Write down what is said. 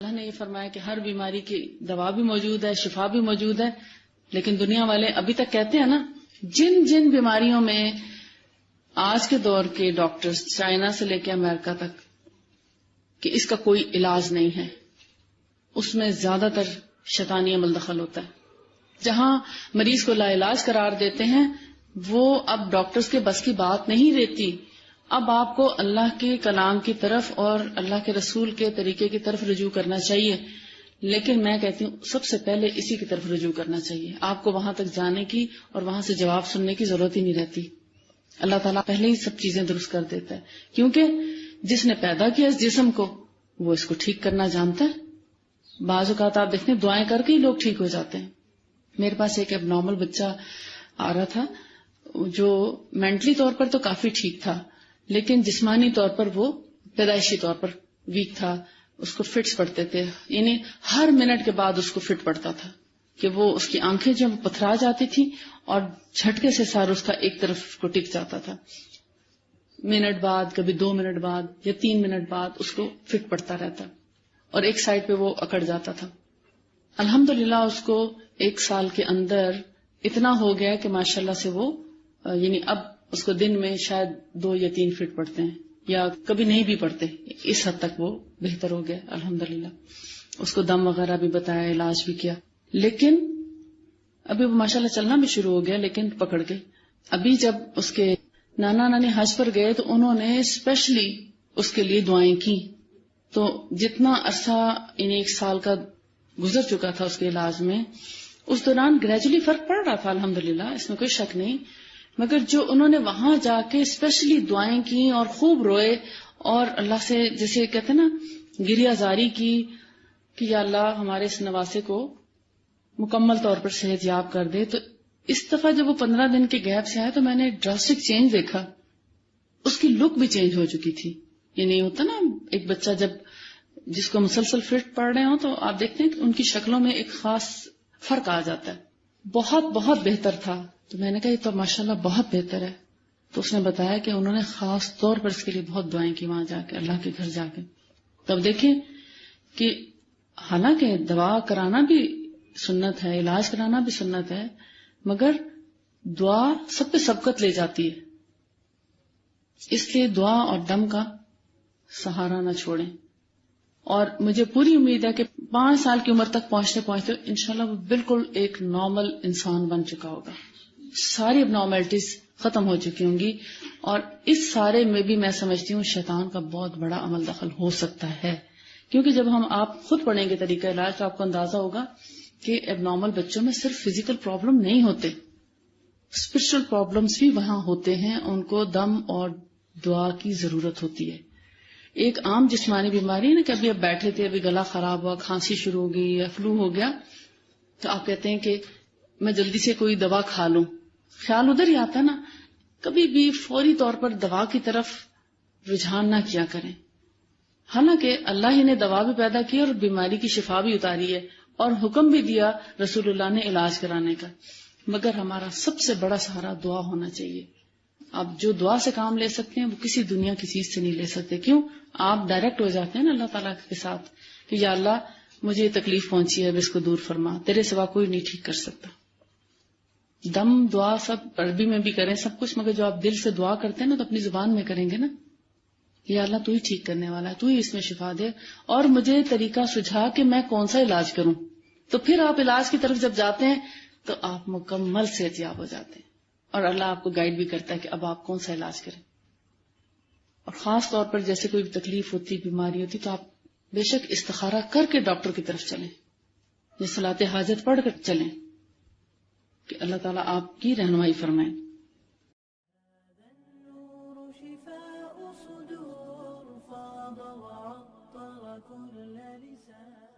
اللہ نے یہ فرمایا کہ ہر بیماری کی دوا بھی موجود ہے، شفا بھی موجود ہے، لیکن دنیا والے ابھی تک کہتے ہیں نا، جن جن بیماریوں میں آج کے دور کے ڈاکٹرز چائنا سے لے کے امریکہ تک کہ اس کا کوئی علاج نہیں ہے، اس میں زیادہ تر شیطانی عمل دخل ہوتا ہے۔ جہاں مریض کو لا علاج قرار دیتے ہیں وہ اب ڈاکٹرز کے بس کی بات نہیں رہتی، اب آپ کو اللہ کے کلام کی طرف اور اللہ کے رسول کے طریقے کی طرف رجوع کرنا چاہیے، لیکن میں کہتی ہوں سب سے پہلے اسی کی طرف رجوع کرنا چاہیے۔ آپ کو وہاں تک جانے کی اور وہاں سے جواب سننے کی ضرورت ہی نہیں رہتی، اللہ تعالیٰ پہلے ہی سب چیزیں درست کر دیتا ہے، کیونکہ جس نے پیدا کیا اس جسم کو وہ اس کو ٹھیک کرنا جانتا ہے۔ بعض اوقات آپ دیکھیں دعائیں کر کے ہی لوگ ٹھیک ہو جاتے ہیں۔ میرے پاس ایک اب نارمل بچہ آ رہا تھا جو مینٹلی طور پر تو کافی ٹھیک تھا، لیکن جسمانی طور پر وہ پیدائشی طور پر ویک تھا، اس کو فٹس پڑتے تھے، یعنی ہر منٹ کے بعد اس کو فٹ پڑتا تھا کہ وہ اس کی آنکھیں جو پتھرا جاتی تھی اور جھٹکے سے سار اس کا ایک طرف کو ٹک جاتا تھا، منٹ بعد کبھی 2 منٹ بعد یا 3 منٹ بعد اس کو فٹ پڑتا رہتا اور ایک سائڈ پہ وہ اکڑ جاتا تھا۔ الحمدللہ اس کو 1 سال کے اندر اتنا ہو گیا کہ ماشاءاللہ سے وہ یعنی اب اس کو دن میں شاید 2 یا 3 فٹ پڑتے ہیں یا کبھی نہیں بھی پڑتے، اس حد تک وہ بہتر ہو گیا الحمدللہ۔ اس کو دم وغیرہ بھی بتایا، علاج بھی کیا، لیکن ابھی وہ ماشاءاللہ چلنا بھی شروع ہو گیا، لیکن پکڑ گئے۔ ابھی جب اس کے نانا نانی حج پر گئے تو انہوں نے اسپیشلی اس کے لیے دعائیں کی، تو جتنا عرصہ 1 سال کا گزر چکا تھا اس کے علاج میں، اس دوران گریجولی فرق پڑ رہا تھا الحمدللہ، اس میں کوئی شک نہیں، مگر جو انہوں نے وہاں جا کے اسپیشلی دعائیں کی اور خوب روئے اور اللہ سے جیسے کہتے ہیں نا گریہ زاری کی کہ یا اللہ ہمارے اس نواسے کو مکمل طور پر صحت یاب کر دے، تو اس دفعہ جب وہ 15 دن کے گیپ سے آئے تو میں نے ڈراسٹک چینج دیکھا، اس کی لک بھی چینج ہو چکی تھی۔ یہ نہیں ہوتا نا ایک بچہ جب جس کو مسلسل فٹ پڑ رہے ہوں تو آپ دیکھتے ہیں کہ ان کی شکلوں میں ایک خاص فرق آ جاتا ہے، بہت بہت بہتر تھا۔ تو میں نے کہا یہ تو ماشاءاللہ بہت بہتر ہے، تو اس نے بتایا کہ انہوں نے خاص طور پر اس کے لیے بہت دعائیں کی وہاں جا کے، اللہ کے گھر جا کے۔ تب دیکھیں کہ حالانکہ دوا کرانا بھی سنت ہے، علاج کرانا بھی سنت ہے، مگر دعا سب پہ سبقت لے جاتی ہے، اس لیے دعا اور دم کا سہارا نہ چھوڑیں۔ اور مجھے پوری امید ہے کہ 5 سال کی عمر تک پہنچتے پہنچتے انشاءاللہ وہ بالکل ایک نارمل انسان بن چکا ہوگا، ساری اب نارملٹیز ختم ہو چکی ہوں گی، اور اس سارے میں بھی میں سمجھتی ہوں شیطان کا بہت بڑا عمل دخل ہو سکتا ہے، کیونکہ جب ہم آپ خود پڑھیں گے طریقہ علاج تو آپ کو اندازہ ہوگا کہ اب نارمل بچوں میں صرف فزیکل پرابلم نہیں ہوتے، اسپرچل پرابلمس بھی وہاں ہوتے ہیں، ان کو دم اور دعا کی ضرورت ہوتی ہے۔ ایک عام جسمانی بیماری ہے نا کہ ابھی اب بیٹھے تھے، ابھی گلا خراب ہوا، کھانسی شروع ہو گئی یا فلو ہو گیا، تو آپ کہتے ہیں کہ میں جلدی سے کوئی دوا کھا لوں، خیال ادھر ہی آتا ہے نا۔ کبھی بھی فوری طور پر دوا کی طرف رجحان نہ کیا کریں، حالانکہ اللہ ہی نے دوا بھی پیدا کی اور بیماری کی شفا بھی اتاری ہے اور حکم بھی دیا رسول اللہ نے علاج کرانے کا، مگر ہمارا سب سے بڑا سہارا دعا ہونا چاہیے۔ آپ جو دعا سے کام لے سکتے ہیں وہ کسی دنیا کی چیز سے نہیں لے سکتے، کیوں؟ آپ ڈائریکٹ ہو جاتے ہیں نا اللہ تعالیٰ کے ساتھ کہ یا اللہ مجھے یہ تکلیف پہنچی ہے، اب اس کو دور فرما، تیرے سوا کوئی نہیں ٹھیک کر سکتا۔ دم دعا سب عربی میں بھی کریں سب کچھ، مگر جو آپ دل سے دعا کرتے ہیں نا تو اپنی زبان میں کریں گے نا، یا اللہ تو ہی ٹھیک کرنے والا ہے، تو ہی اس میں شفا دے اور مجھے طریقہ سجھا کہ میں کون سا علاج کروں، تو پھر آپ علاج کی طرف جب جاتے ہیں تو آپ مکمل صحتیاب ہو جاتے ہیں اور اللہ آپ کو گائیڈ بھی کرتا ہے کہ اب آپ کون سا علاج کریں۔ اور خاص طور پر جیسے کوئی تکلیف ہوتی، بیماری ہوتی، تو آپ بے شک استخارہ کر کے ڈاکٹر کی طرف چلیں، یا صلاۃ حاجت پڑھ کر چلیں کہ اللہ تعالیٰ آپ کی رہنمائی فرمائیں۔ شفاء صدور فاض وعطر كل لسان